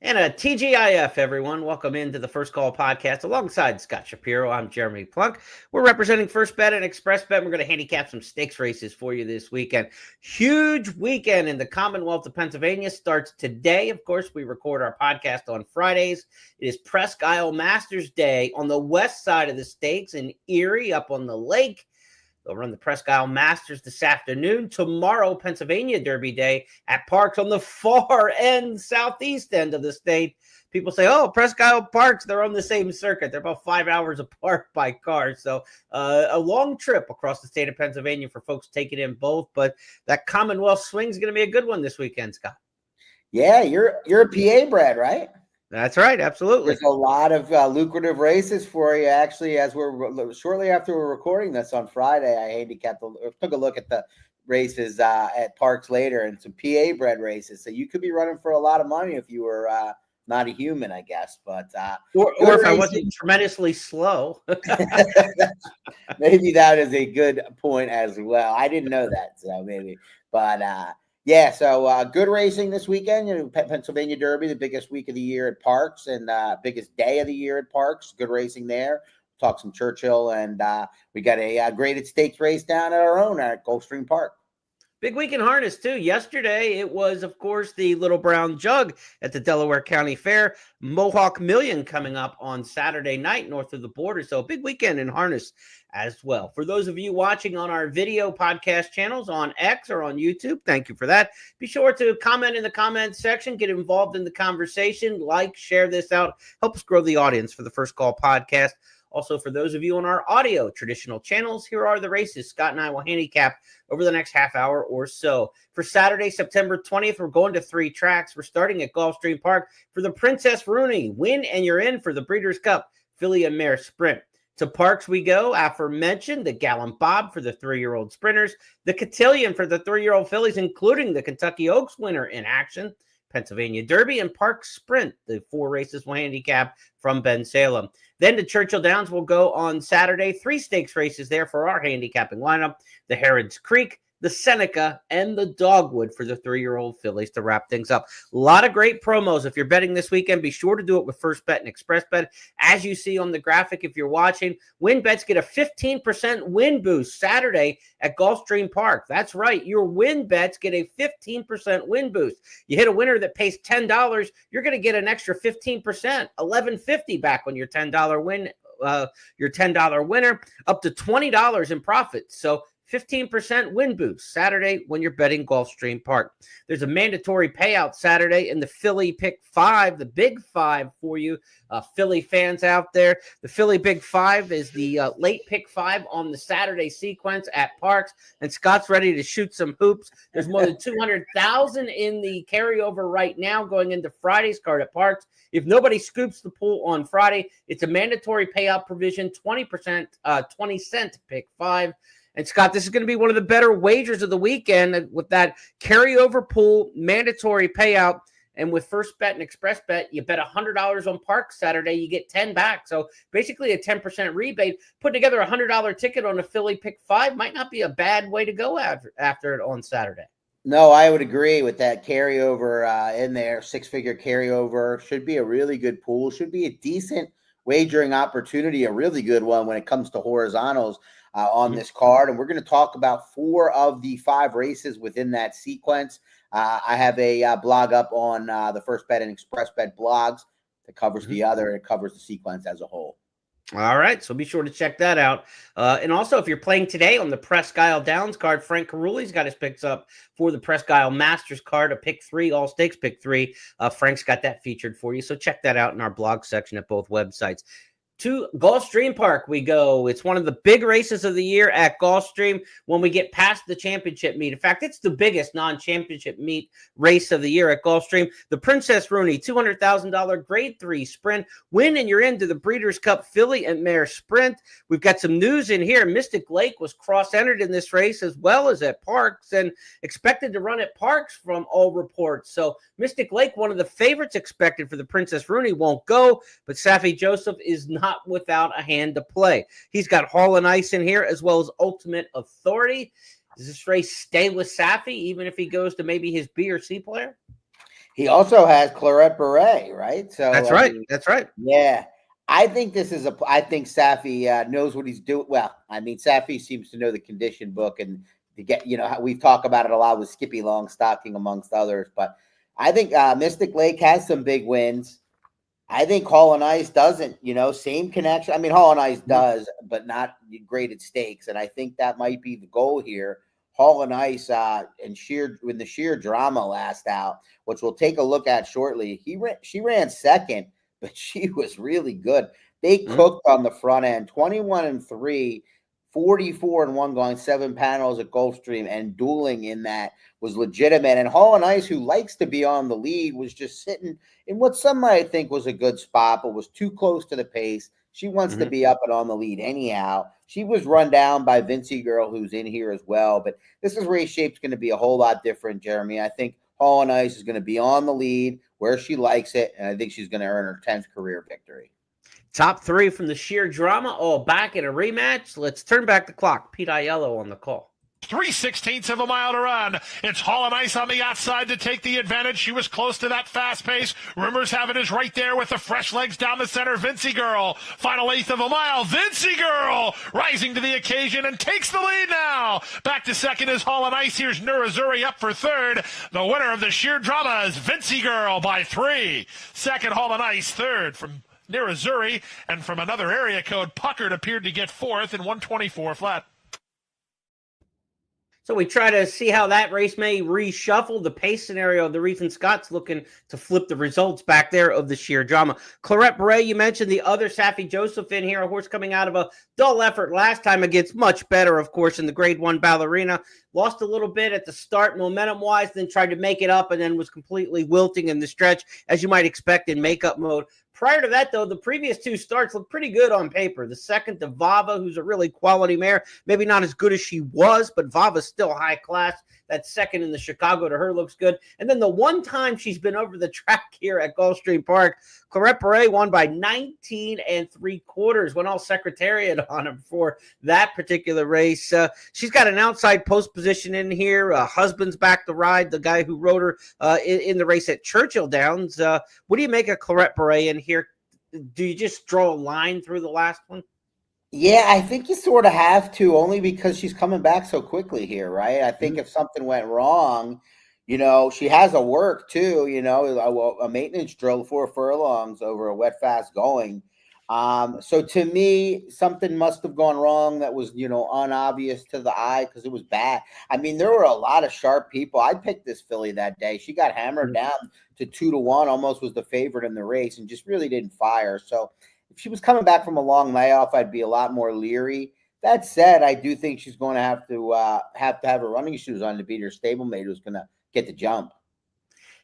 And a TGIF, everyone. Welcome into the First Call podcast alongside Scott Shapiro. I'm Jeremy Plonk. We're representing First Bet and Express Bet. We're going to handicap some stakes races for you this weekend. Huge weekend in the Commonwealth of Pennsylvania starts today. Of course, we record our podcast on Fridays. It is Presque Isle Masters Day on the west side of the stakes in Erie up on the lake. They'll run the Presque Isle Masters this afternoon. Tomorrow, Pennsylvania Derby Day at Parx on the far end, southeast end of the state. People say, oh, Presque Isle Parx, they're on the same circuit. They're about 5 hours apart by car. So a long trip across the state of Pennsylvania for folks taking in both. But that Commonwealth swing is going to be a good one this weekend, Scott. Yeah, you're a PA bred, right? That's right. Absolutely. There's a lot of lucrative races for you. Actually, as we're shortly after we're recording this on Friday, I took a look at the races at Parx later and some PA bred races. So you could be running for a lot of money if you were not a human, I guess. But or if I wasn't tremendously slow. Maybe that is a good point as well. I didn't know that, so maybe. But yeah, so good racing this weekend. Pennsylvania Derby, the biggest week of the year at Parx and biggest day of the year at Parx. Good racing there. Talk some Churchill, and we got a graded stakes race down at our own at Gulfstream Park. Big week in harness, too. Yesterday, it was, of course, the Little Brown Jug at the Delaware County Fair. Mohawk Million coming up on Saturday night north of the border. So a big weekend in harness as well. For those of you watching on our video podcast channels on X or on YouTube, thank you for that. Be sure to comment in the comments section, get involved in the conversation, like, share this out, help us grow the audience for the First Call podcast. Also, for those of you on our audio traditional channels, here are the races Scott and I will handicap over the next half hour or so. For Saturday, September 20th, we're going to 3 tracks. We're starting at Gulfstream Park for the Princess Rooney. Win and you're in for the Breeders' Cup Filly and Mare Sprint. To Parx we go, aforementioned, the Gallant Bob for the 3-year-old sprinters, the Cotillion for the 3-year-old fillies, including the Kentucky Oaks winner in action, Pennsylvania Derby, and Parx Sprint, the 4 races will handicap from Ben Salem. Then to Churchill Downs will go on Saturday. 3 stakes races there for our handicapping lineup. The Herod's Creek, the Seneca, and the Dogwood for the 3-year-old fillies to wrap things up. A lot of great promos. If you're betting this weekend, be sure to do it with First Bet and Express Bet. As you see on the graphic, if you're watching, win bets get a 15% win boost Saturday at Gulfstream Park. That's right. Your win bets get a 15% win boost. You hit a winner that pays $10, you're going to get an extra 15%, $11.50 back on your $10 win. Your $10 winner, up to $20 in profit. So 15% win boost Saturday when you're betting Gulfstream Park. There's a mandatory payout Saturday in the Philly Pick 5, the Big 5 for you Philly fans out there. The Philly Big 5 is the late Pick 5 on the Saturday sequence at Parx, and Scott's ready to shoot some hoops. There's more than 200,000 in the carryover right now going into Friday's card at Parx. If nobody scoops the pool on Friday, it's a mandatory payout provision, 20%, 20 cent Pick 5. And Scott, this is going to be one of the better wagers of the weekend with that carryover pool mandatory payout. And with First Bet and Express Bet, you bet $100 on Parx Saturday, you get 10 back. So basically a 10% rebate. Putting together a $100 ticket on a Philly Pick 5 might not be a bad way to go after it on Saturday. No, I would agree with that carryover in there. 6-figure carryover should be a really good pool. Should be a decent wagering opportunity, a really good one when it comes to horizontals on this card. And we're going to talk about 4 of the 5 races within that sequence. I have a blog up on the First Bet and Express Bet blogs that covers the other. It covers the sequence as a whole. All right, so be sure to check that out. And also, if you're playing today on the Presque Isle Downs card, Frank Caruli's got his picks up for the Presque Isle Masters card, a pick 3, all stakes pick 3. Frank's got that featured for you, so check that out in our blog section at both websites. To Gulfstream Park we go. It's one of the big races of the year at Gulfstream when we get past the championship meet. In fact, it's the biggest non-championship meet race of the year at Gulfstream. The Princess Rooney, $200,000 grade 3 sprint. Win and you're into the Breeders' Cup Filly and Mare Sprint. We've got some news in here. Mystic Lake was cross-entered in this race as well as at Parx and expected to run at Parx from all reports. So Mystic Lake, one of the favorites expected for the Princess Rooney, won't go, but Safi Joseph is not without a hand to play. He's got Hall and Ice in here as well as Ultimate Authority. Does this race stay with Safi even if he goes to maybe his B or C player? He also has Claret Beret, right? So, That's I right. mean, That's right. yeah. I think this is I think Safi knows what he's doing. Well, I mean, Safi seems to know the condition book and to get, how we talk about it a lot with Skippy Longstocking amongst others. But I think Mystic Lake has some big wins. I think Hall and Ice doesn't, same connection. I mean, Hall and Ice Mhm. does, but not graded stakes. And I think that might be the goal here. Hall and Ice and sheer when the sheer drama last out, which we'll take a look at shortly. She ran second, but she was really good. They Mhm. cooked on the front end, 21-3, 44-1 going 7 panels at Gulfstream, and dueling in that was legitimate. And Hall and Ice, who likes to be on the lead, was just sitting in what some might think was a good spot, but was too close to the pace. She wants to Mhm. be up and on the lead anyhow. She was run down by Vincy Girl, who's in here as well. But this is race shape's going to be a whole lot different, Jeremy. I think Hall and Ice is going to be on the lead where she likes it, and I think she's going to earn her 10th career victory. Top three from the sheer drama, all back in a rematch. Let's turn back the clock. Pete Aiello on the call. 3/16 of a mile to run. It's Hall and Ice on the outside to take the advantage. She was close to that fast pace. Rumors have it is right there with the fresh legs down the center. Vincy Girl, final eighth of a mile. Vincy Girl rising to the occasion and takes the lead now. Back to second is Hall and Ice. Here's Nurazuri up for third. The winner of the sheer drama is Vincy Girl by 3. Second, Hall and Ice. Third from Nurazuri, and from another area code, Puckard appeared to get fourth in 124 flat. So we try to see how that race may reshuffle the pace scenario. The reason Scott's looking to flip the results back there of the sheer drama. Claret Beret, you mentioned the other Safi Joseph in here, a horse coming out of a dull effort last time against much better, of course, in the Grade 1 Ballerina. Lost a little bit at the start momentum-wise, then tried to make it up and then was completely wilting in the stretch, as you might expect in makeup mode. Prior to that, though, the previous two starts looked pretty good on paper. The second to Vava, who's a really quality mare, maybe not as good as she was, but Vava's still high class. That second in the Chicago to her looks good. And then the one time she's been over the track here at Gulfstream Park, Claret Beret won by 19 3/4. Went all Secretariat on her before that particular race. She's got an outside post position in here. Husband's back to ride, the guy who rode her in the race at Churchill Downs. What do you make of Claret Beret in here? Do you just draw a line through the last one? Yeah, I think you sort of have to, only because she's coming back so quickly here, right? I think if something went wrong, she has a work too, a maintenance drill 4 furlongs over a wet fast going. So to me, something must have gone wrong that was, unobvious to the eye because it was bad. I mean, there were a lot of sharp people. I picked this filly that day. She got hammered down to 2-1, almost was the favorite in the race, and just really didn't fire. So if she was coming back from a long layoff, I'd be a lot more leery. That said, I do think she's going to have her running shoes on to beat her stablemate, who's going to get the jump.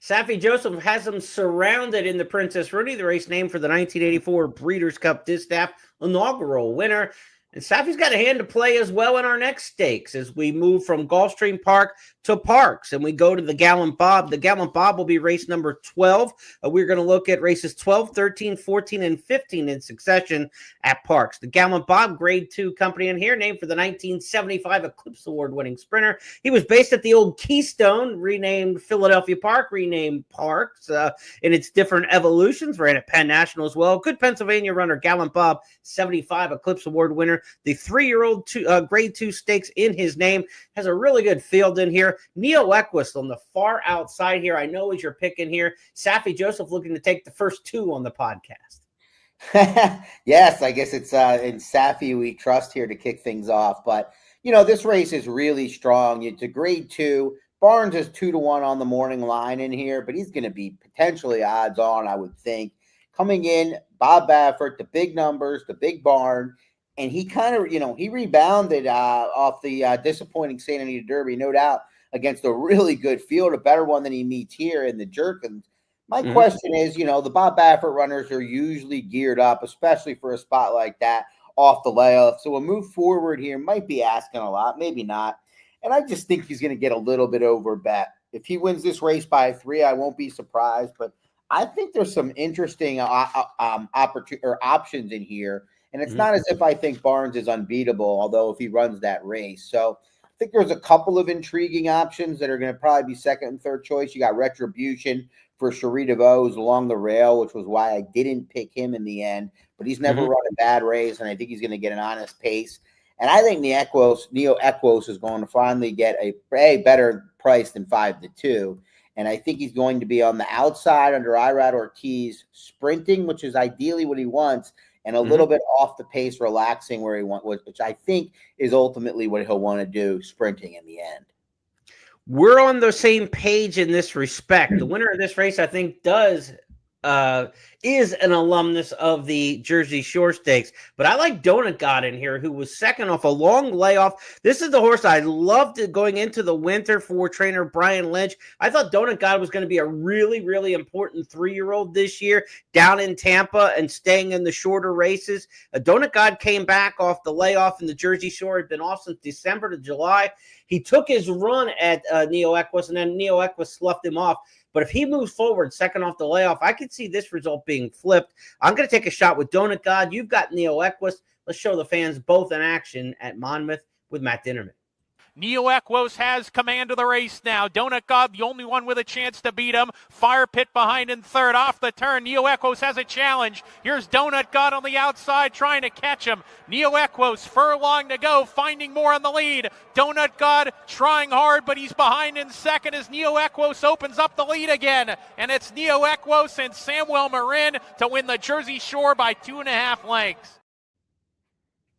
Safi Joseph has them surrounded in the Princess Rooney, the race named for the 1984 Breeders' Cup Distaff inaugural winner. And Safi's got a hand to play as well in our next stakes as we move from Gulfstream Park to Parx and we go to the Gallant Bob. The Gallant Bob will be race number 12. We're going to look at races 12, 13, 14, and 15 in succession at Parx. The Gallant Bob, Grade 2 company in here, named for the 1975 Eclipse Award-winning sprinter. He was based at the old Keystone, renamed Philadelphia Park, renamed Parx in its different evolutions. Ran at Penn National as well. Good Pennsylvania runner, Gallant Bob, 75 Eclipse Award winner. The 3-year-old Grade 2 stakes in his name. Has a really good field in here. Neo Equus on the far outside here, I know is your pick in here. Safi Joseph looking to take the first 2 on the podcast. Yes, I guess it's in Safi we trust here to kick things off. But, this race is really strong. It's a Grade 2. Barnes is 2-1 on the morning line in here, but he's going to be potentially odds on, I would think. Coming in, Bob Baffert, the big numbers, the big barn. And he kind of, he rebounded off the disappointing St. Anita Derby, no doubt, against a really good field, a better one than he meets here in the Jerkins. My question is, the Bob Baffert runners are usually geared up, especially for a spot like that, off the layoff. So a move forward here might be asking a lot, maybe not. And I just think he's going to get a little bit over bet. If he wins this race by 3, I won't be surprised. But I think there's some interesting options in here. And it's not as if I think Barnes is unbeatable, although if he runs that race. So I think there's a couple of intriguing options that are going to probably be second and third choice. You got Retribution for Cherie DeVos along the rail, which was why I didn't pick him in the end. But he's never run a bad race, and I think he's going to get an honest pace. And I think Neo Equos is going to finally get a better price than 5-2. And I think he's going to be on the outside under Irad Ortiz, sprinting, which is ideally what he wants, and a little bit off the pace, relaxing where he wants, which I think is ultimately what he'll want to do, sprinting in the end. We're on the same page in this respect. The winner of this race, I think, is an alumnus of the Jersey Shore Stakes. But I like Donut God in here, who was second off a long layoff. This is the horse I loved going into the winter for trainer Brian Lynch. I thought Donut God was going to be a really, really important 3-year-old this year down in Tampa and staying in the shorter races. Donut God came back off the layoff in the Jersey Shore. Had been off since December to July. He took his run at Neo Equus, and then Neo Equus sloughed him off. But if he moves forward second off the layoff, I could see this result being flipped. I'm going to take a shot with Donut God. You've got Neo Equus. Let's show the fans both in action at Monmouth with Matt Dinnerman. Neo Equos has command of the race now. Donut God, the only one with a chance to beat him. Fire Pit behind in third. Off the turn, Neo Equos has a challenge. Here's Donut God on the outside trying to catch him. Neo Equos, furlong to go, finding more on the lead. Donut God trying hard, but he's behind in second as Neo Equos opens up the lead again. And it's Neo Equos and Samuel Marin to win the Jersey Shore by 2.5 lengths.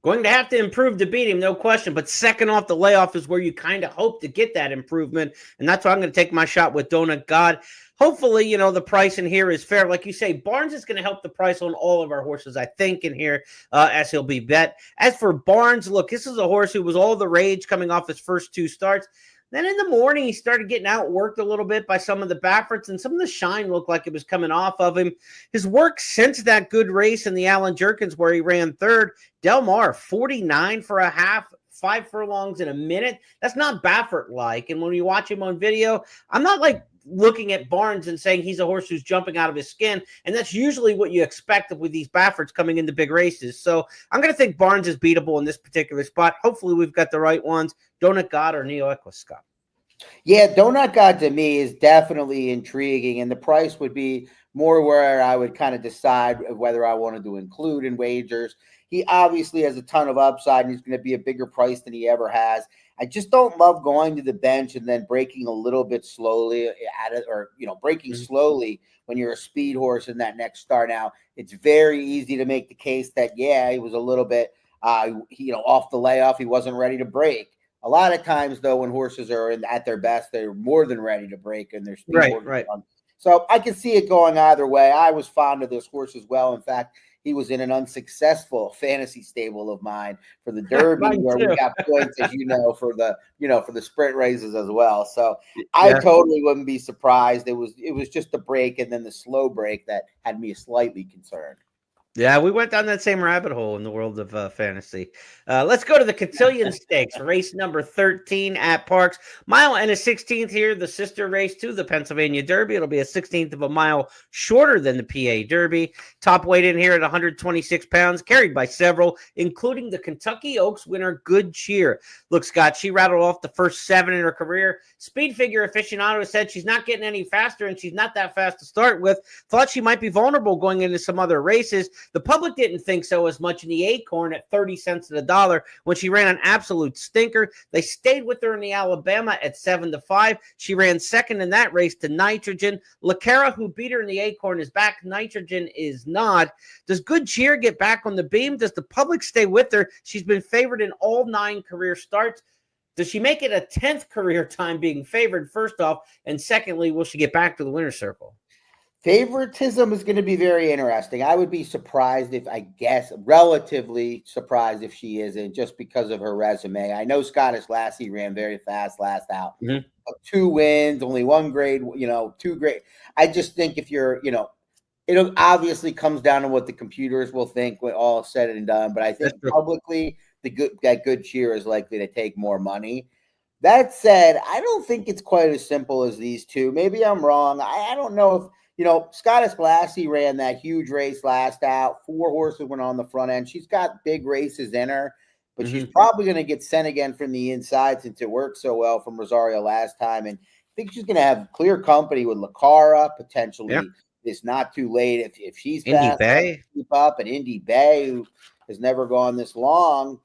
Going to have to improve to beat him, no question. But second off the layoff is where you kind of hope to get that improvement. And that's why I'm going to take my shot with Donut God. Hopefully, the price in here is fair. Like you say, Barnes is going to help the price on all of our horses, I think, in here, as he'll be bet. As for Barnes, look, this is a horse who was all the rage coming off his first 2 starts. Then in the morning, he started getting outworked a little bit by some of the Bafferts, and some of the shine looked like it was coming off of him. His work since that good race in the Allen Jerkins where he ran third, Del Mar, 49 for a half, 5 furlongs in a minute. That's not Baffert-like. And when you watch him on video, I'm not looking at Barnes and saying he's a horse who's jumping out of his skin. And that's usually what you expect with these Bafferts coming into big races. So I'm going to think Barnes is beatable in this particular spot. Hopefully we've got the right ones. Donut God or Neo Equus, Scott? Yeah, Donut God to me is definitely intriguing. And the price would be more where I would kind of decide whether I wanted to include in wagers. He obviously has a ton of upside, and he's going to be a bigger price than he ever has. I just don't love going to the bench and then breaking a little bit slowly at it, or breaking slowly when you're a speed horse in that next start. Now, it's very easy to make the case that he was a little bit off the layoff. He wasn't ready to break. A lot of times, though, when horses are at their best, they're more than ready to break, and they're speed horses. Right. So I can see it going either way. I was fond of this horse as well. In fact, he was in an unsuccessful fantasy stable of mine for the Derby, where we got points, as for the sprint races as well. So I totally wouldn't be surprised. It was just the break and then the slow break that had me slightly concerned. Yeah, we went down that same rabbit hole in the world of fantasy. Let's go to the Cotillion Stakes, race number 13 at Parx. Mile and a 16th here, the sister race to the Pennsylvania Derby. It'll be a 16th of a mile shorter than the PA Derby. Top weight in here at 126 pounds, carried by several, including the Kentucky Oaks winner, Good Cheer. Look, Scott, she rattled off the first 7 in her career. Speed figure aficionado said she's not getting any faster, and she's not that fast to start with. Thought she might be vulnerable going into some other races. The public didn't think so as much in the Acorn at 30 cents to the dollar when she ran an absolute stinker. They stayed with her in the Alabama at 7-5. She ran second in that race to Nitrogen. LaCara, who beat her in the Acorn, is back. Nitrogen is not. Does Good Cheer get back on the beam? Does the public stay with her? She's been favored in all 9 career starts. Does she make it a 10th career time being favored, first off? And secondly, will she get back to the winner's circle? Favoritism is going to be very interesting. I would be relatively surprised if she isn't, just because of her resume. I know Scottish Lassie ran very fast last out. 2 wins, only 1 grade, 2 grade. I just think if you're, it obviously comes down to what the computers will think when all is said and done. But I think publicly, that Good Cheer is likely to take more money. That said, I don't think it's quite as simple as these two. Maybe I'm wrong. I don't know if, Scottish Lassie ran that huge race last out. 4 horses went on the front end. She's got big races in her, but she's probably going to get sent again from the inside since it worked so well from Rosario last time. And think she's going to have clear company with Lucara, potentially. Yeah. It's not too late if she's Indy fast Bay. enough to keep up, and Indy Bay, who has never gone this long.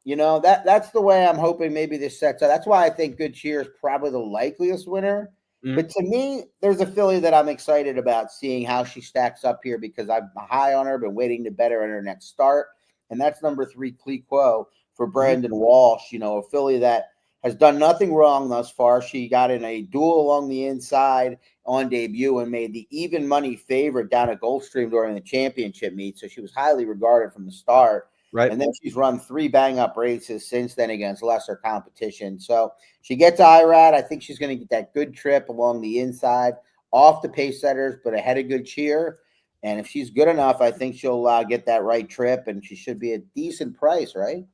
That's the way I'm hoping maybe this sets up. That's why I think Good Cheer is probably the likeliest winner. Mm-hmm. But to me, there's a filly that I'm excited about seeing how she stacks up here because I'm high on her, been waiting to bet her in her next start. And that's number 3, Cliquot for Brandon Walsh, a filly that has done nothing wrong thus far. She got in a duel along the inside on debut and made the even money favorite down at Gulfstream during the championship meet. So she was highly regarded from the start. Right. And then she's run 3 bang-up races since then against lesser competition. So she gets IRAD. I think she's going to get that good trip along the inside, off the pace setters, but ahead of Good Cheer. And if she's good enough, I think she'll get that right trip, and she should be a decent price, right?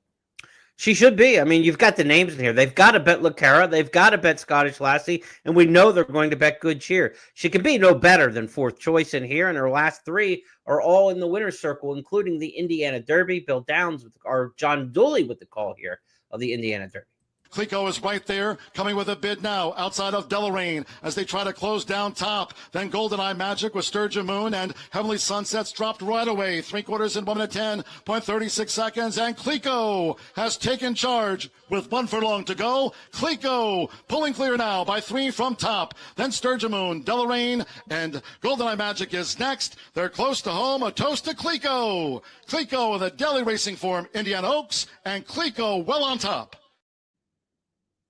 She should be. I mean, you've got the names in here. They've got to bet Lucara. They've got to bet Scottish Lassie. And we know they're going to bet Good Cheer. She can be no better than 4th choice in here. And her last 3 are all in the winner's circle, including the Indiana Derby. Bill Downs or John Dooley with the call here of the Indiana Derby. Cliquot is right there, coming with a bid now outside of Deloraine as they try to close down top. Then Golden Eye Magic with Sturgeon Moon and Heavenly Sunsets dropped right away. 3/4 in 1 minute 10.36 seconds. And Cliquot has taken charge with 1 furlong to go. Cliquot pulling clear now by 3 from top. Then Sturgeon Moon, Deloraine, and Golden Eye Magic is next. They're close to home. A toast to Cliquot. Cliquot with a Delhi Racing Form, Indiana Oaks, and Cliquot well on top.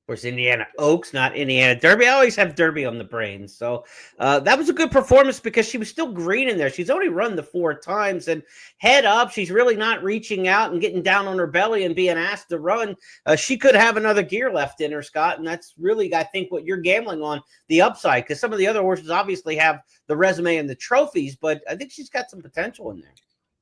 Of course, Indiana Oaks, not Indiana Derby. I always have Derby on the brain. So that was a good performance because she was still green in there. She's only run the 4 times. And head up, she's really not reaching out and getting down on her belly and being asked to run. She could have another gear left in her, Scott. And that's really, I think, what you're gambling on, the upside. Because some of the other horses obviously have the resume and the trophies. But I think she's got some potential in there.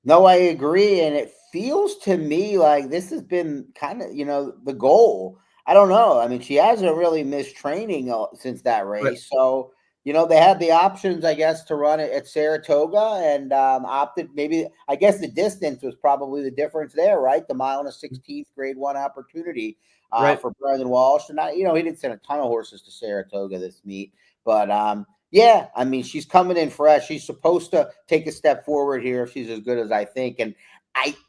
No, I agree. And it feels to me like this has been kind of, the goal. I don't know. I mean, she hasn't really missed training since that race. Right. So, they had the options, I guess, to run it at Saratoga and opted maybe, I guess the distance was probably the difference there, right? The 1 16th grade 1 opportunity for Brandon Walsh. And, he didn't send a ton of horses to Saratoga this meet. But, yeah, I mean, she's coming in fresh. She's supposed to take a step forward here if she's as good as I think. And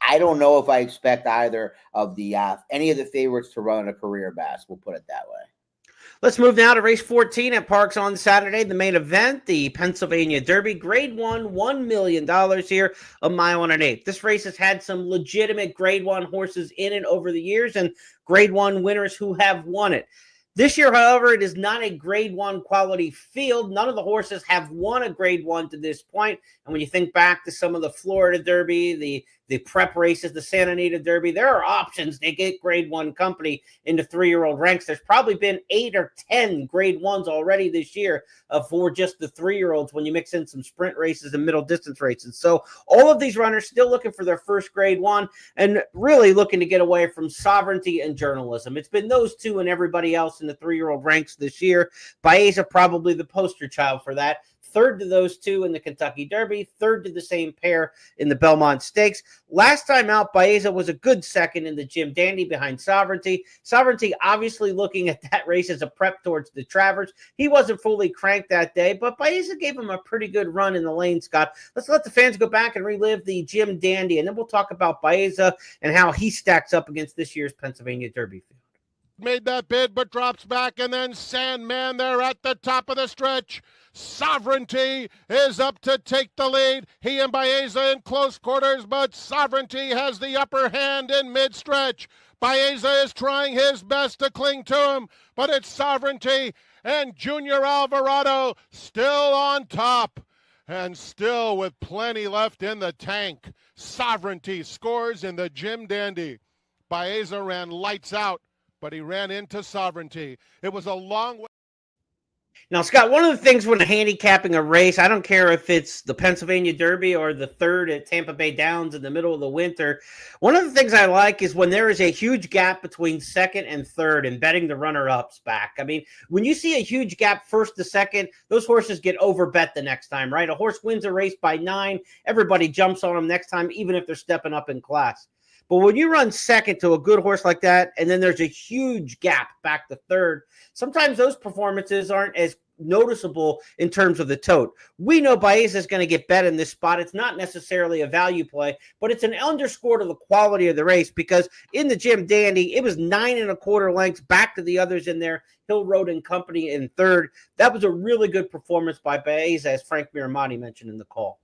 I don't know if I expect either of the any of the favorites to run a career best. We'll put it that way. Let's move now to race 14 at Parx on Saturday. The main event, the Pennsylvania Derby, Grade 1, $1 million here, 1 1/8. This race has had some legitimate Grade 1 horses in it over the years and Grade 1 winners who have won it. This year, however, it is not a Grade 1 quality field. None of the horses have won a Grade 1 to this point. And when you think back to some of the Florida Derby, the prep races, the Santa Anita Derby, there are options to get Grade 1 company into 3-year-old ranks. There's probably been 8 or 10 Grade 1s already this year for just the 3-year-olds when you mix in some sprint races and middle distance races. So all of these runners still looking for their first Grade 1 and really looking to get away from sovereignty and journalism. It's been those two and everybody else in the 3-year-old ranks this year. Baeza probably the poster child for that. 3rd to those 2 in the Kentucky Derby, 3rd to the same pair in the Belmont Stakes. Last time out, Baeza was a good 2nd in the Jim Dandy behind Sovereignty. Sovereignty obviously looking at that race as a prep towards the Travers. He wasn't fully cranked that day, but Baeza gave him a pretty good run in the lane, Scott. Let's let the fans go back and relive the Jim Dandy, and then we'll talk about Baeza and how he stacks up against this year's Pennsylvania Derby field. Made that bid, but drops back, and then Sandman there at the top of the stretch. Sovereignty is up to take the lead. He and Baeza in close quarters, but Sovereignty has the upper hand in mid-stretch. Baeza is trying his best to cling to him, but it's Sovereignty and Junior Alvarado still on top. And still with plenty left in the tank. Sovereignty scores in the Jim Dandy. Baeza ran lights out, but he ran into Sovereignty. It was a long way. Now, Scott, one of the things when handicapping a race, I don't care if it's the Pennsylvania Derby or the 3rd at Tampa Bay Downs in the middle of the winter, one of the things I like is when there is a huge gap between 2nd and 3rd and betting the runner-ups back. I mean, when you see a huge gap 1st to 2nd, those horses get overbet the next time, right? A horse wins a race by 9, everybody jumps on them next time, even if they're stepping up in class. But when you run second to a good horse like that, and then there's a huge gap back to third, sometimes those performances aren't as noticeable in terms of the tote. We know Baeza is going to get bet in this spot. It's not necessarily a value play, but it's an underscore to the quality of the race, because in the Jim Dandy, it was 9 1/4 lengths back to the others in there. Hill Road and Company in third. That was a really good performance by Baeza, as Frank Miramati mentioned in the call.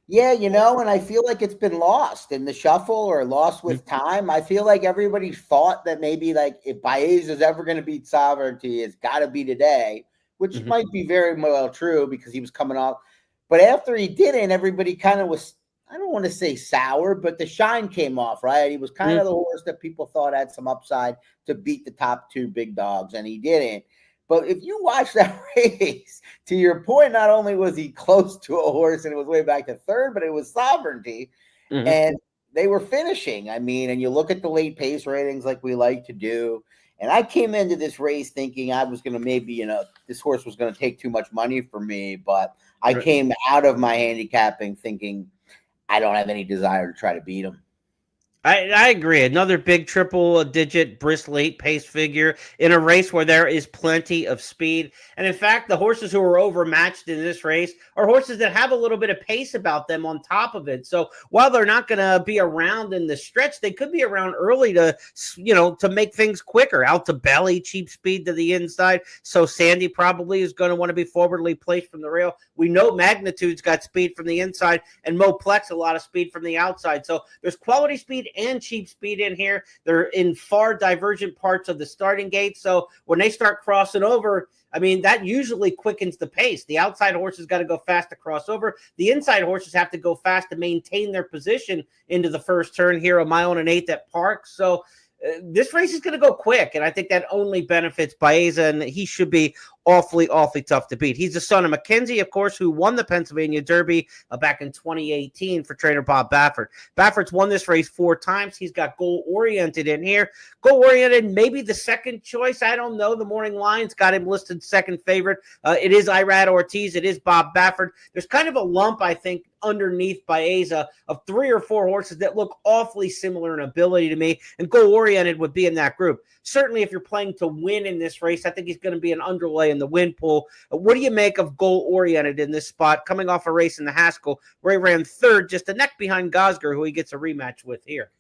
Yeah, and I feel like it's been lost in the shuffle or lost with time. I feel like everybody thought that maybe like if Baeza is ever going to beat Sovereignty, it's got to be today, which might be very well true because he was coming off. But after he didn't, everybody kind of was, I don't want to say sour, but the shine came off, right? He was kind of the horse that people thought had some upside to beat the top 2 big dogs, and he didn't. But if you watch that race, to your point, not only was he close to a horse and it was way back to third, but it was Sovereignty, and they were finishing. I mean, and you look at the late pace ratings like we like to do. And I came into this race thinking I was going to maybe, this horse was going to take too much money for me. But I came out of my handicapping thinking I don't have any desire to try to beat him. I agree. Another big triple-digit brisk late pace figure in a race where there is plenty of speed. And in fact, the horses who are overmatched in this race are horses that have a little bit of pace about them on top of it. So while they're not going to be around in the stretch, they could be around early to, to make things quicker. Out to Belly, cheap speed to the inside. So Sandy probably is going to want to be forwardly placed from the rail. We know Magnitude's got speed from the inside, and Mo Plex a lot of speed from the outside. So there's quality speed and cheap speed in here. They're in far divergent parts of the starting gate. So when they start crossing over, I mean, that usually quickens the pace. The outside horses got to go fast to cross over. The inside horses have to go fast to maintain their position into the first turn here, 1 1/8 at Parx. So this race is going to go quick, and I think that only benefits Baeza, and he should be awfully tough to beat. He's the son of Mackenzie, of course, who won the Pennsylvania Derby back in 2018 for trainer Bob Baffert. Baffert's won this race 4 times. He's got goal-oriented in here. Goal-oriented, maybe the second choice. I don't know. The morning line's got him listed second favorite. It is Irad Ortiz. It is Bob Baffert. There's kind of a lump, I think, underneath Baeza of 3 or 4 horses that look awfully similar in ability to me, and goal-oriented would be in that group. Certainly, if you're playing to win in this race, I think he's going to be an underlay in the win pool. What do you make of goal-oriented in this spot, coming off a race in the Haskell where he ran third, just a neck behind Gosger, who he gets a rematch with here?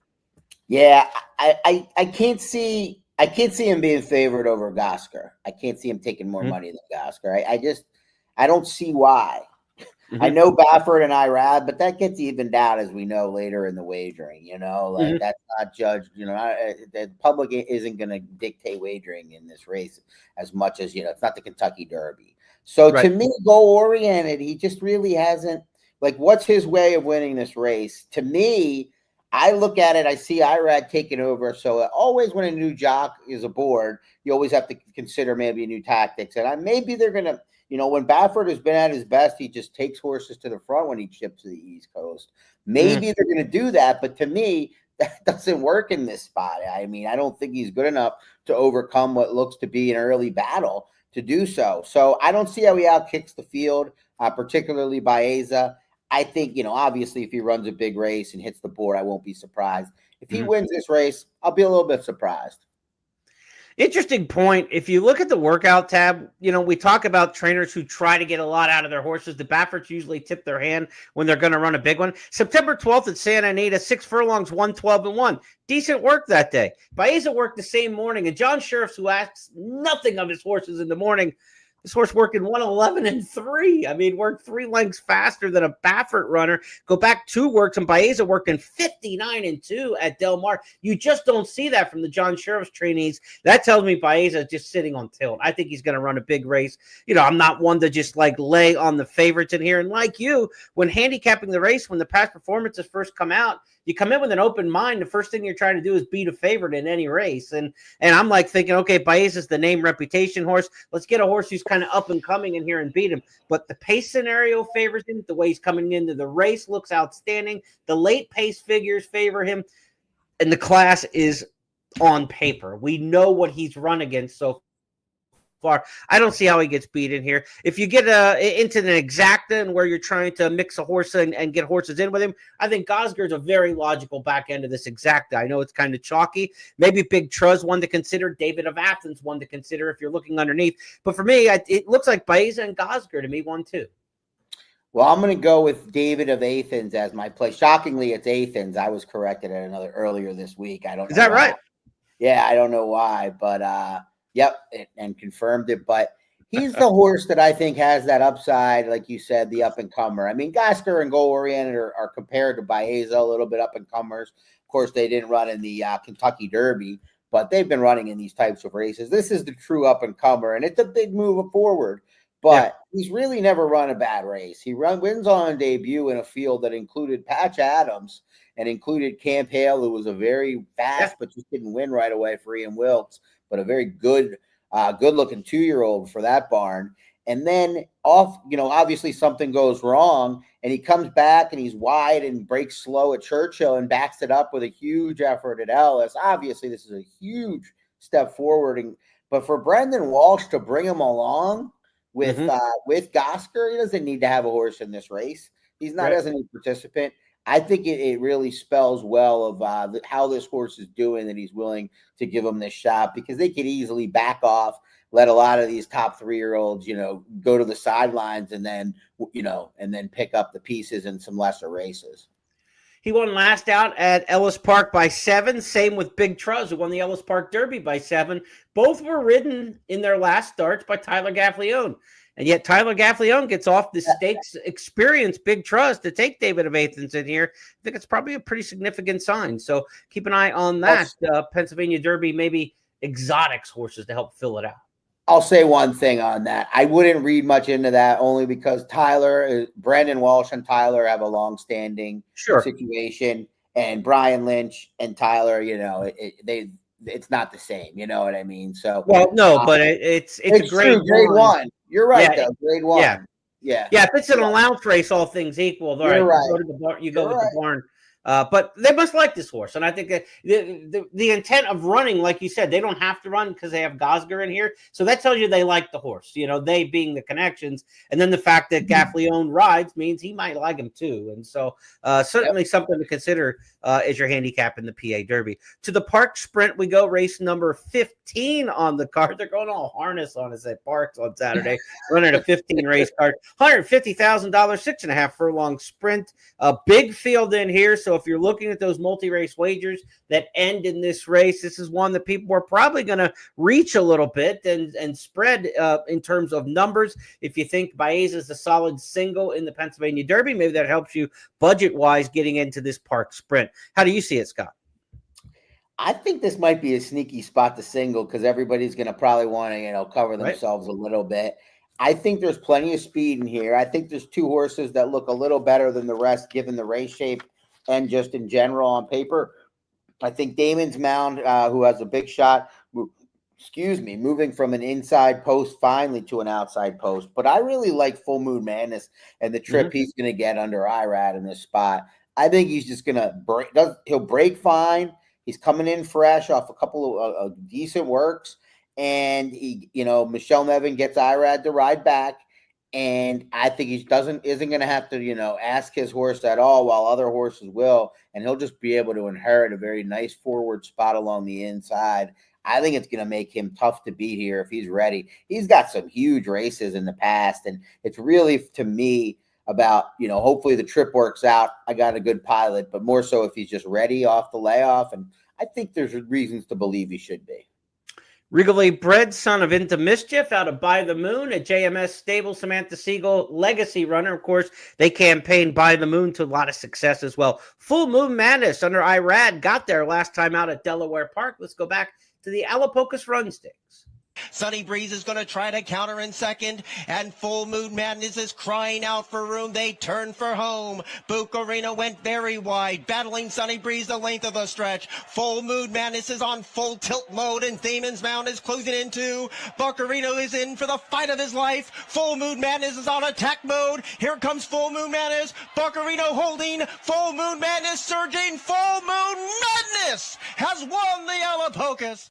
Yeah, I can't see him being favored over Gosger. I can't see him taking more money than Gosger. I don't see why. I know Baffert and Irad, but that gets evened out as we know later in the wagering. That's not judged. The public isn't going to dictate wagering in this race as much as it's not the Kentucky Derby. So to me, goal oriented, he just really hasn't. Like, what's his way of winning this race? To me, I look at it. I see Irad taking over. So always when a new jock is aboard, you always have to consider maybe new tactics. And maybe they're going to. When Baffert has been at his best, he just takes horses to the front when he chips to the East Coast. Maybe they're going to do that, but to me, that doesn't work in this spot. I mean, I don't think he's good enough to overcome what looks to be an early battle to do so. So I don't see how he outkicks the field, particularly Baeza. I think, obviously, if he runs a big race and hits the board, I won't be surprised. If he wins this race, I'll be a little bit surprised. Interesting point. If you look at the workout tab, we talk about trainers who try to get a lot out of their horses. The Bafferts usually tip their hand when they're going to run a big one. September 12th at Santa Anita, 6 furlongs, 112-1. Decent work that day. Baeza worked the same morning, and John Sheriffs, who asks nothing of his horses in the morning, this horse worked in 111-3. I mean, worked 3 lengths faster than a Baffert runner. Go back 2 works, and Baeza worked in 59-2 at Del Mar. You just don't see that from the John Sheriff's trainees. That tells me Baeza is just sitting on tilt. I think he's going to run a big race. I'm not one to just lay on the favorites in here. And like you, when handicapping the race, when the past performances first come out, you come in with an open mind. The first thing you're trying to do is beat a favorite in any race. And I'm thinking, okay, Baeza's the name reputation horse. Let's get a horse who's kind of up and coming in here and beat him. But the pace scenario favors him. The way he's coming into the race looks outstanding. The late pace figures favor him. And the class is on paper. We know what he's run against so far. I don't see how he gets beat in here. If you get into an exacta and where you're trying to mix a horse and get horses in with him, I think Gosger is a very logical back end of this exacta. I know it's kind of chalky. Maybe Big Truz one to consider. David of Athens one to consider if you're looking underneath. But for me, it looks like Baeza and Gosger to me 1-2. Well, I'm going to go with David of Athens as my play. Shockingly, it's Athens. I was corrected at another earlier this week. I don't know. Is that why. right? Yeah, I don't know why, but yep, and confirmed it. But he's the horse that I think has that upside, like you said, the up and comer. I mean, Gosger and Goal Oriented are compared to Baeza, a little bit up and comers. Of course, they didn't run in the Kentucky Derby, but they've been running in these types of races. This is the true up and comer, and it's a big move forward. But he's really never run a bad race. He wins on debut in a field that included Patch Adams and included Camp Hale, who was a very fast but just didn't win right away for Ian Wilkes, but a very good looking 2-year-old for that barn. And then obviously something goes wrong, and he comes back and he's wide and breaks slow at Churchill and backs it up with a huge effort at Ellis. Obviously, this is a huge step forward. But for Brendan Walsh to bring him along with Gosger, he doesn't need to have a horse in this race. He's not as a participant. I think it really spells well of how this horse is doing, that he's willing to give him this shot, because they could easily back off, let a lot of these top 3-year-olds, go to the sidelines and then pick up the pieces in some lesser races. He won last out at Ellis Park by 7. Same with Big Truz, who won the Ellis Park Derby by 7. Both were ridden in their last starts by Tyler Gaffalione. And yet Tyler Gaffalione gets off the stakes experienced Big Truz to take David of Athens in here. I think it's probably a pretty significant sign. So keep an eye on that. Pennsylvania Derby, maybe exotics horses to help fill it out. I'll say one thing on that. I wouldn't read much into that, only because Brandon Walsh and Tyler have a long-standing situation, and Brian Lynch and Tyler, it's not the same. You know what I mean? So but it's a grade one. You're right, though. Grade one. Yeah. If it's an allowance race, all things equal, all right. You go with the barn. But they must like this horse, and I think that the intent of running, like you said, they don't have to run because they have Gosger in here, so that tells you they like the horse. They being the connections, and then the fact that Gaffalione rides means he might like him too, and so certainly something to consider as your handicap in the PA Derby. To the Parx Sprint we go, race number 15 on the card. They're going all harness on us at Parx on Saturday, running a 15 race card, $150,000, 6.5 furlong sprint, a big field in here. So if you're looking at those multi-race wagers that end in this race, this is one that people are probably going to reach a little bit and spread in terms of numbers. If you think Baeza is a solid single in the Pennsylvania Derby, maybe that helps you budget-wise getting into this Parx Sprint. How do you see it, Scott? I think this might be a sneaky spot to single, because everybody's going to probably want to, cover themselves a little bit. I think there's plenty of speed in here. I think there's 2 horses that look a little better than the rest, given the race shape and just in general on paper. I think Damon's Mound, who has a big shot, moving from an inside post finally to an outside post. But I really like Full Moon Madness and the trip he's going to get under IRAD in this spot. I think he's just going to he'll break fine. He's coming in fresh off a couple of decent works. And Michelle Nevin gets IRAD to ride back. And I think he isn't going to have to, ask his horse at all, while other horses will. And he'll just be able to inherit a very nice forward spot along the inside. I think it's going to make him tough to beat here if he's ready. He's got some huge races in the past. And it's really, to me, about, hopefully the trip works out. I got a good pilot, but more so if he's just ready off the layoff. And I think there's reasons to believe he should be. Regally bred son of Into Mischief out of By the Moon at JMS Stable, Samantha Siegel, legacy runner. Of course, they campaigned By the Moon to a lot of success as well. Full Moon Madness under IRAD got there last time out at Delaware Park. Let's go back to the Alapocus Run Stakes. Sunny Breeze is going to try to counter in second, and Full Moon Madness is crying out for room. They turn for home. Bucarino went very wide, battling Sunny Breeze the length of the stretch. Full Moon Madness is on full tilt mode, and Damon's Mound is closing in too. Bucarino is in for the fight of his life. Full Moon Madness is on attack mode. Here comes Full Moon Madness. Bucarino holding. Full Moon Madness surging. Full Moon Madness has won the Alapocus.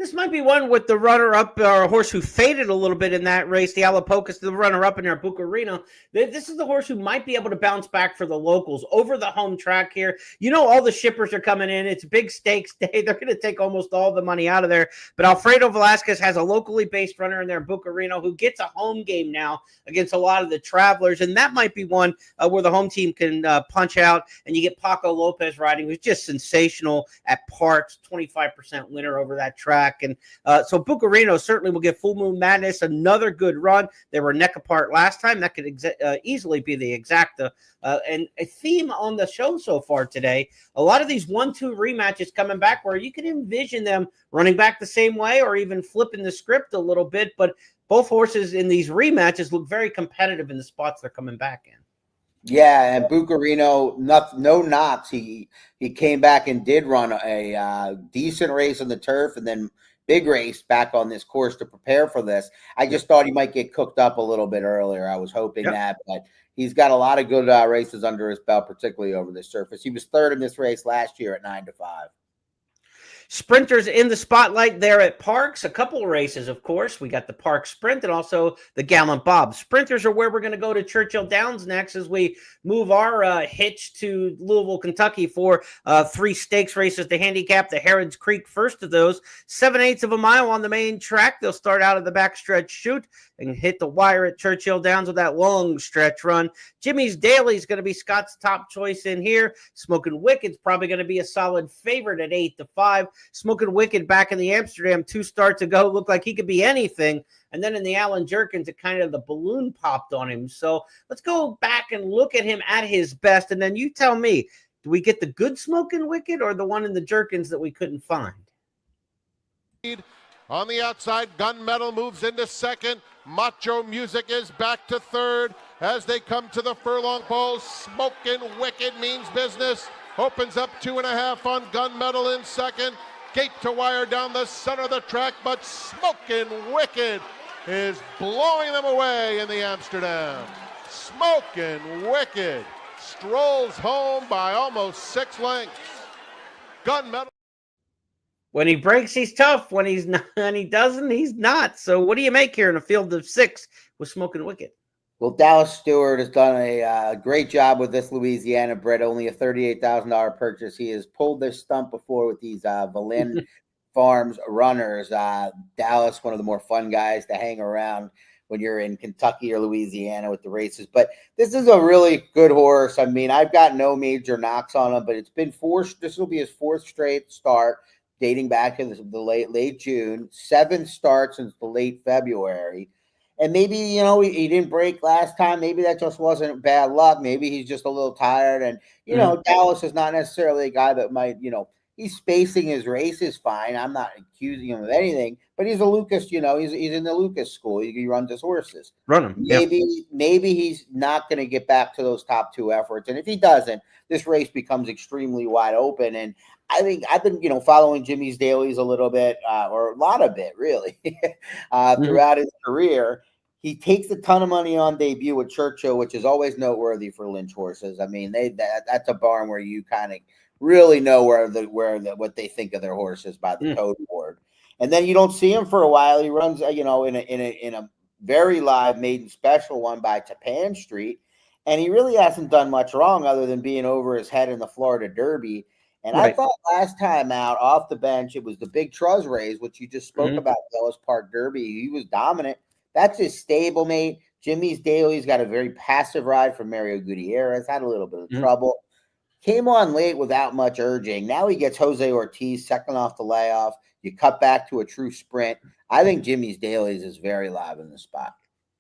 This might be one with the runner-up, or a horse who faded a little bit in that race. The Alapocas, the runner-up in there, Bucarino. This is the horse who might be able to bounce back for the locals over the home track here. You know, all the shippers are coming in. It's big stakes day. They're going to take almost all the money out of there. But Alfredo Velasquez has a locally based runner in there, Bucarino, who gets a home game now against a lot of the travelers. And that might be one where the home team can punch out. And you get Paco Lopez riding, who's just sensational at Parx, 25% winner over that track. And so Bucarino certainly will get Full Moon Madness another good run. They were neck apart last time. That could easily be the exacta. And a theme on the show so far today, a lot of these 1-2 rematches coming back where you can envision them running back the same way or even flipping the script a little bit. But both horses in these rematches look very competitive in the spots they're coming back in. Yeah, and Bucarino, no knocks. He came back and did run a decent race on the turf, and then big race back on this course to prepare for this. I just thought he might get cooked up a little bit earlier. I was hoping that, but he's got a lot of good races under his belt, particularly over this surface. He was third in this race last year at 9-5. Sprinters in the spotlight there at Parx. A couple of races, of course. We got the Parx Sprint and also the Gallant Bob. Sprinters are where we're going to go to Churchill Downs next as we move our hitch to Louisville, Kentucky for 3 stakes races to handicap. The Herod's Creek, first of those. 7/8 of a mile on the main track. They'll start out of the backstretch chute and hit the wire at Churchill Downs with that long stretch run. Jimmy's Daily is going to be Scott's top choice in here. Smoking Wicked's probably going to be a solid favorite at 8-5. Smoking Wicked back in the Amsterdam 2 starts ago looked like he could be anything. And then in the Allen Jerkins, it kind of the balloon popped on him. So let's go back and look at him at his best. And then you tell me, do we get the good Smoking Wicked or the one in the Jerkins that we couldn't find? On the outside, Gunmetal moves into second. Macho Music is back to third. As they come to the furlong pole, Smoking Wicked means business. Opens up 2.5 on Gunmetal in second. Gate to wire down the center of the track, but Smoking Wicked is blowing them away in the Amsterdam. Smoking Wicked strolls home by almost 6 lengths. Gunmetal. When he breaks, he's tough. When he's not, and he doesn't, he's not. So what do you make here in a field of 6 with Smoking Wicked? Well, Dallas Stewart has done a great job with this Louisiana bred, only a $38,000 purchase. He has pulled this stump before with these Valin Farms runners. Dallas, one of the more fun guys to hang around when you're in Kentucky or Louisiana with the races. But this is a really good horse. I mean, I've got no major knocks on him, but it's been 4. This will be his 4th straight start, dating back to the late June. 7 starts since the late February. And maybe, you know, he didn't break last time. Maybe that just wasn't bad luck. Maybe he's just a little tired. And, you know, Dallas is not necessarily a guy that might, you know, he's spacing his races fine. I'm not accusing him of anything. But he's a Lucas, you know, he's in the Lucas school. He runs his horses. Run him. Maybe he's not going to get back to those top 2 efforts. And if he doesn't, this race becomes extremely wide open. And I think I've been, you know, following Jimmy's dailies a little bit, or a lot of it, really, throughout his career. He takes a ton of money on debut with Churchill, which is always noteworthy for Lynch horses. I mean, that's a barn where you kind of really know what they think of their horses by the code board. And then you don't see him for a while. He runs, you know, in a very live maiden special one by Tappan Street, and he really hasn't done much wrong other than being over his head in the Florida Derby. And I thought last time out off the bench, it was the Big Truz race, which you just spoke about, Ellis Park Derby. He was dominant. That's his stablemate. Jimmy's Daily's got a very passive ride from Mario Gutierrez. Had a little bit of trouble. Came on late without much urging. Now he gets Jose Ortiz second off the layoff. You cut back to a true sprint. I think Jimmy's Daily's is very live in the spot.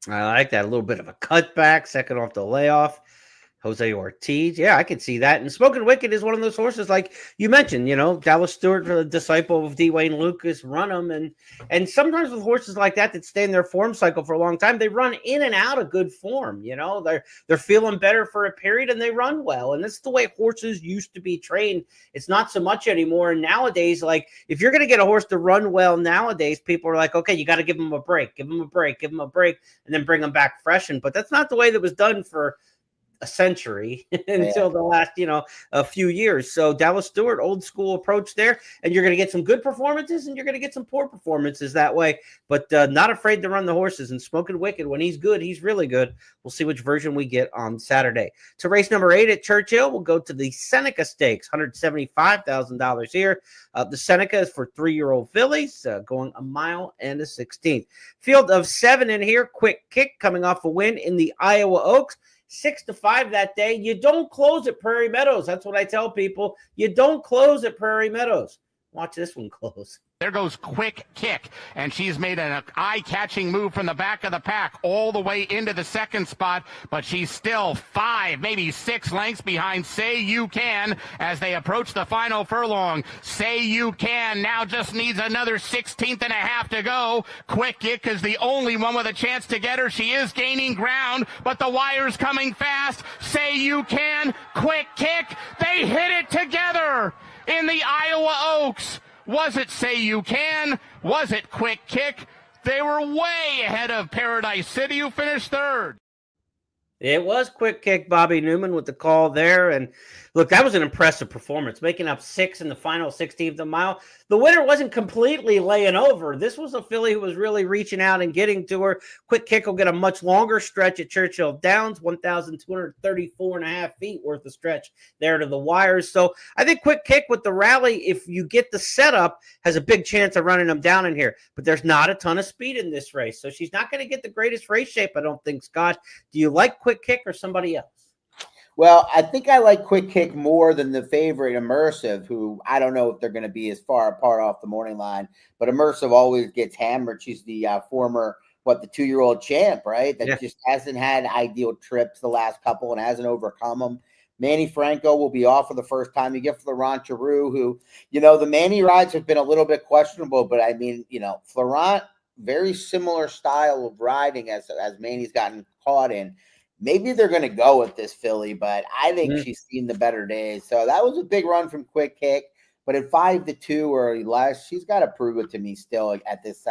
I like that. A little bit of a cutback, second off the layoff. Jose Ortiz. Yeah, I could see that. And Smoking Wicked is one of those horses, like you mentioned, you know, Dallas Stewart, a disciple of D. Wayne Lucas, run them. And sometimes with horses like that stay in their form cycle for a long time, they run in and out of good form. You know, they're feeling better for a period and they run well. And that's the way horses used to be trained. It's not so much anymore. And nowadays, like if you're going to get a horse to run well nowadays, people are like, okay, you got to give them a break, give them a break, and then bring them back freshened. But that's not the way that was done for a century until the last, a few years. So Dallas Stewart, old school approach there, and you're going to get some good performances and you're going to get some poor performances that way, but not afraid to run the horses. And Smoking Wicked, when he's good, he's really good. We'll see which version we get on Saturday. To race number 8 at Churchill, we'll go to the Seneca Stakes, $175,000 here. The Seneca is for 3-year-old fillies, going 1 mile and a 16th. Field of 7 in here. Quick Kick coming off a win in the Iowa Oaks. 6-5 that day. You don't close at Prairie Meadows. That's what I tell people. You don't close at Prairie Meadows. Watch this one close. There goes Quick Kick, and she's made an eye-catching move from the back of the pack all the way into the second spot, but she's still 5, maybe 6 lengths behind Say You Can as they approach the final furlong. Say You Can now just needs another 16th and a half to go. Quick Kick is the only one with a chance to get her. She is gaining ground, but the wire's coming fast. Say You Can, Quick Kick, they hit it together in the Iowa Oaks. Was it Say You Can? Was it Quick Kick? They were way ahead of Paradise City, who finished 3rd. It was Quick Kick, Bobby Newman with the call there. And look, that was an impressive performance, making up 6 in the final 16th of a mile. The winner wasn't completely laying over. This was a filly who was really reaching out and getting to her. Quick Kick will get a much longer stretch at Churchill Downs, 1,234 and a half feet worth of stretch there to the wires. So I think Quick Kick with the rally, if you get the setup, has a big chance of running them down in here. But there's not a ton of speed in this race. So she's not going to get the greatest race shape, I don't think, Scott. Do you like Quick Kick or somebody else? Well, I think I like Quick Kick more than the favorite Immersive, who I don't know if they're going to be as far apart off the morning line, but Immersive always gets hammered. She's the former, the 2-year-old champ, right? That just hasn't had ideal trips the last couple and hasn't overcome them. Manny Franco will be off for the first time. You get for the Rancheroo, who, the Manny rides have been a little bit questionable, but I mean, Florent, very similar style of riding as Manny's gotten caught in. Maybe they're going to go with this filly, but I think she's seen the better days. So that was a big run from Quick Kick. But at 5-2 or less, she's got to prove it to me still at this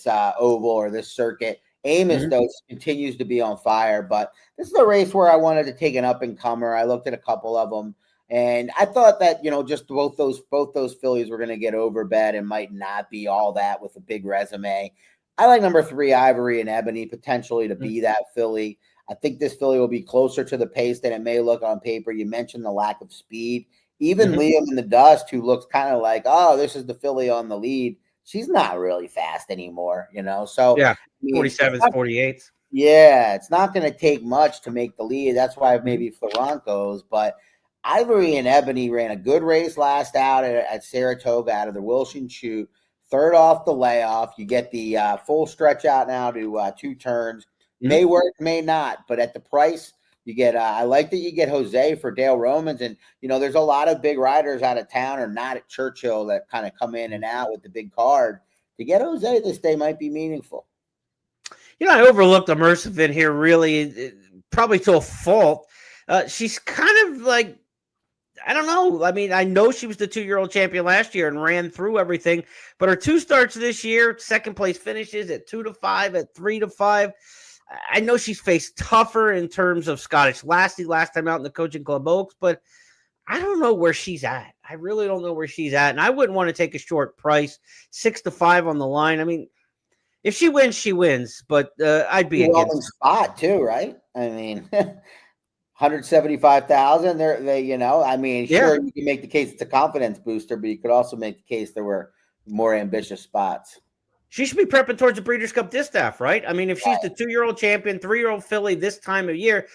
oval or this circuit. Amos, though, continues to be on fire. But this is a race where I wanted to take an up-and-comer. I looked at a couple of them, and I thought that, just both those fillies were going to get overbet and might not be all that with a big resume. I like number 3, Ivory and Ebony, potentially to be that filly. I think this filly will be closer to the pace than it may look on paper. You mentioned the lack of speed. Even Liam in the Dust, who looks kind of like, oh, this is the filly on the lead. She's not really fast anymore, So yeah, 47s, 48s. Yeah, it's not going to take much to make the lead. That's why maybe Florent goes. But Ivory and Ebony ran a good race last out at Saratoga out of the Wilson Chute. 3rd off the layoff. You get the full stretch out now to 2 turns. May work, may not. But at the price, you get I like that you get Jose for Dale Romans. And, there's a lot of big riders out of town or not at Churchill that kind of come in and out with the big card. To get Jose this day might be meaningful. I overlooked Immersive in here really, probably to a fault. She's kind of like, I don't know. I mean, I know she was the 2-year-old champion last year and ran through everything, but her 2 starts this year, 2nd place finishes at 2-5, at 3-5. I know she's faced tougher in terms of Scottish Lassie last time out in the Coaching Club Oaks, but I don't know where she's at. I really don't know where she's at, and I wouldn't want to take a short price, 6-5 on the line. I mean, if she wins, she wins, but I'd be against spot too, right? I mean. 175,000. I mean, sure, you can make the case it's a confidence booster, but you could also make the case there were more ambitious spots. She should be prepping towards the Breeders' Cup Distaff, right? I mean, if she's the 2-year-old champion, 3-year-old filly this time of year,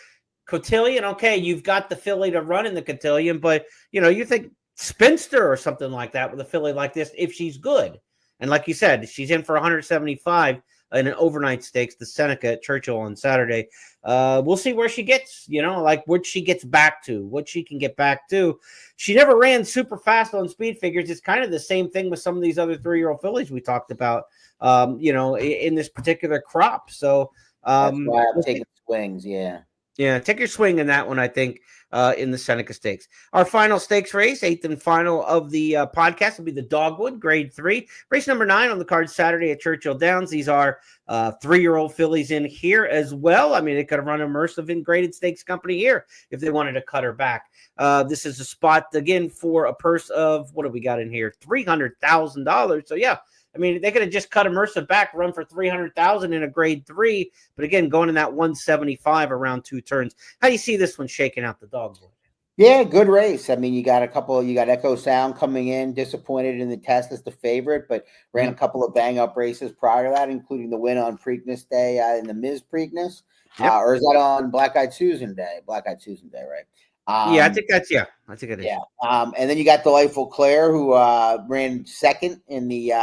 cotillion, okay, you've got the filly to run in the cotillion, but you think spinster or something like that with a filly like this if she's good. And like you said, she's in for 175 in an overnight stakes, the Seneca at Churchill on Saturday. We'll see where she gets, like what she gets back to, what she can get back to. She never ran super fast on speed figures. It's kind of the same thing with some of these other 3-year-old fillies we talked about, in this particular crop. So that's why I'm taking swings. Yeah. Yeah, take your swing in that one, I think, in the Seneca Stakes. Our final stakes race, eighth and final of the podcast, will be the Dogwood, grade 3. Race number 9 on the card Saturday at Churchill Downs. These are 3-year-old fillies in here as well. I mean, they could have run immersive in graded stakes company here if they wanted to cut her back. This is a spot, again, for a purse of, what do we got in here? $300,000. So, yeah. I mean, they could have just cut immersive back, run for $300,000 in a grade 3, but again, going in that 175 around 2 turns. How do you see this one shaking out the Dogwood? Yeah, good race. I mean, you got Echo Sound coming in, disappointed in the test as the favorite, but ran a couple of bang-up races prior to that, including the win on Preakness Day in the Ms. Preakness. Yep. Or is that on Black-Eyed Susan Day? Black-Eyed Susan Day, right? Yeah, I think it is. Yeah. And then you got Delightful Claire, who ran second in the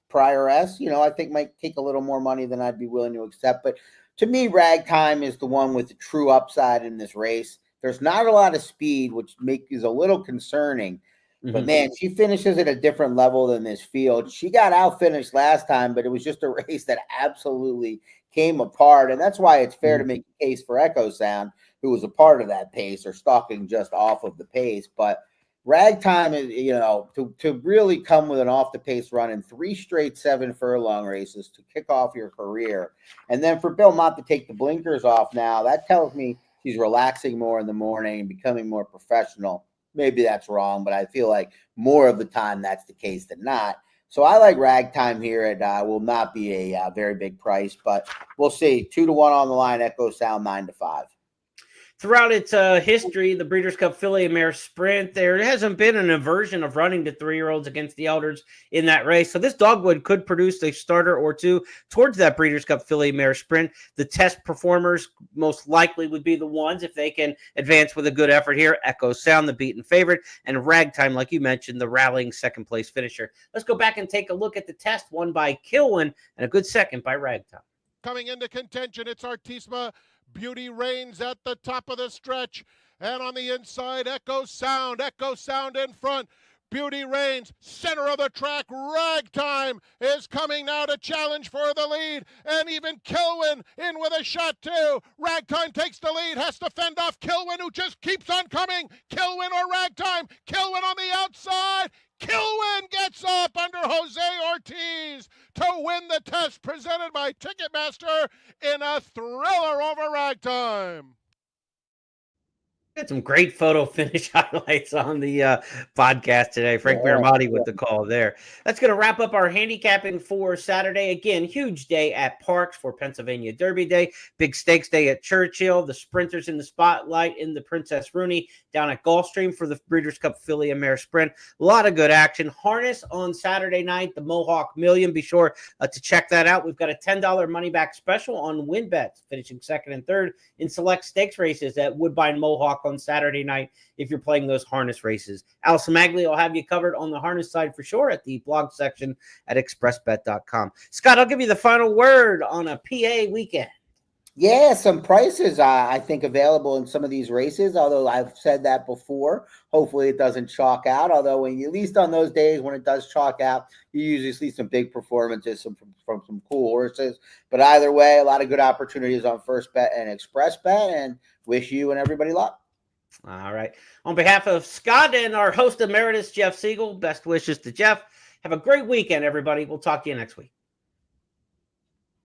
prior S. I think might take a little more money than I'd be willing to accept. But to me, Ragtime is the one with the true upside in this race. There's not a lot of speed, which is a little concerning. Mm-hmm. But, man, she finishes at a different level than this field. She got out-finished last time, but it was just a race that absolutely came apart. And that's why it's fair to make a case for Echo Sound, who was a part of that pace or stalking just off of the pace. But Ragtime is, to really come with an off-the-pace run in 3 straight 7 furlong races to kick off your career. And then for Bill Mott to take the blinkers off now, that tells me she's relaxing more in the morning and becoming more professional. Maybe that's wrong, but I feel like more of the time that's the case than not. So I like Ragtime here. It will not be a very big price, but we'll see. 2-1 on the line, Echo Sound 9-5. Throughout its history, the Breeders' Cup Filly and Mare Sprint, there hasn't been an aversion of running to 3-year-olds against the elders in that race. So this Dogwood could produce a starter or two towards that Breeders' Cup Filly and Mare Sprint. The test performers most likely would be the ones, if they can advance with a good effort here. Echo Sound, the beaten favorite, and Ragtime, like you mentioned, the rallying second-place finisher. Let's go back and take a look at the test, won by Kilwin, and a good second by Ragtime. Coming into contention, it's Artisma. Beauty Reigns at the top of the stretch. And on the inside, Echo Sound in front. Beauty Reigns, center of the track. Ragtime is coming now to challenge for the lead. And even Kilwin in with a shot too. Ragtime takes the lead, has to fend off Kilwin, who just keeps on coming. Kilwin or Ragtime. Kilwin on the outside. Kilwin gets up under Jose Ortiz to win the test, presented by Ticketmaster in a thriller over Ragtime. Got some great photo finish highlights on the podcast today. Frank Miramotti with the call there. That's going to wrap up our handicapping for Saturday. Again, huge day at Parx for Pennsylvania Derby Day. Big stakes day at Churchill. The sprinters in the spotlight in the Princess Rooney down at Gulfstream for the Breeders' Cup Filly and Mare Sprint. A lot of good action. Harness on Saturday night, the Mohawk Million. Be sure to check that out. We've got a $10 money back special on win bets, finishing second and third in select stakes races at Woodbine Mohawk on Saturday night if you're playing those harness races. Allison Magley will have you covered on the harness side for sure at the blog section at expressbet.com. Scott, I'll give you the final word on a PA weekend. Yeah, some prices I think available in some of these races, although I've said that before. Hopefully it doesn't chalk out, although at least on those days when it does chalk out, you usually see some big performances from some cool horses. But either way, a lot of good opportunities on First Bet and Express Bet, and wish you and everybody luck. All right. On behalf of Scott and our host emeritus, Jeff Siegel, best wishes to Jeff. Have a great weekend, everybody. We'll talk to you next week.